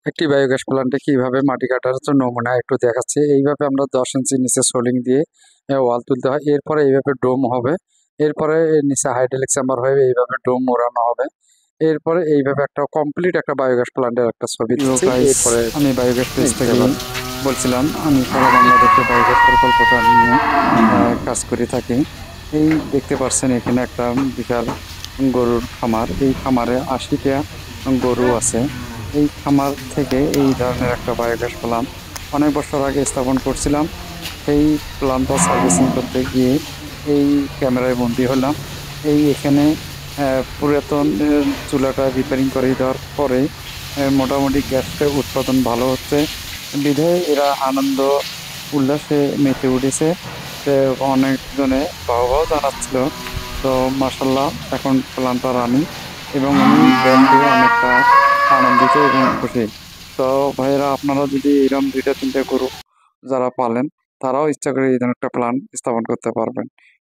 একটি বায়োগ্যাস প্ল্যান্টে কিভাবে মাটি কাটার জন্য নমুনা একটু দেখাচ্ছি। এইভাবে আমরা 10 ইঞ্চি নিচে সোলিং দিয়ে ওয়াল তুলতে হয়। এরপরে এইভাবে ডোম হবে। এরপরে এর নিচে হাইড্রোলিক চেম্বার হবে, এইভাবে ডোম মোড়ানো হবে। এরপরে এইভাবে একটা কমপ্লিট একটা বায়োগ্যাস প্ল্যান্টের একটা ছবি দিচ্ছি। এরপরে আমি বায়োগ্যাস পেজ দেখতে থেকে পারেন। বলছিলাম, আমি সারা বাংলাদেশে বায়োগ্যাস প্রকল্পটা নিয়ে কাজ করে থাকি। এই দেখতে পাচ্ছেন এখানে একটা বিশাল গরুর খামার। এই খামারে 80টা গরু আছে। এই খামার থেকে এই ধরনের একটা বায়োগ্যাস প্ল্যান্ট অনেক বছর আগে স্থাপন করছিলাম। এই প্ল্যান্টটা সার্ভিসিং করতে গিয়ে এই ক্যামেরায় বন্দি হলাম। এখানে পুরাতন চুলাটা রিপেয়ারিং করে দেওয়ার পরে মোটামুটি গ্যাসের উৎপাদন ভালো হচ্ছে বিধায় এরা আনন্দ উল্লাসে মেতে উঠেছে। তো অনেকজনে বাহবাও জানাচ্ছিল। তো মাসাল্লাহ এখন প্ল্যানটা রানি এবং আমি দেখে অনেকটা আনন্দিত এবং খুশি। তো ভাইয়েরা, আপনারা যদি এরকম 2টা 3টা গরু যারা পালেন, তারাও ইচ্ছা করে এই ধরনের একটা প্ল্যান স্থাপন করতে পারবেন।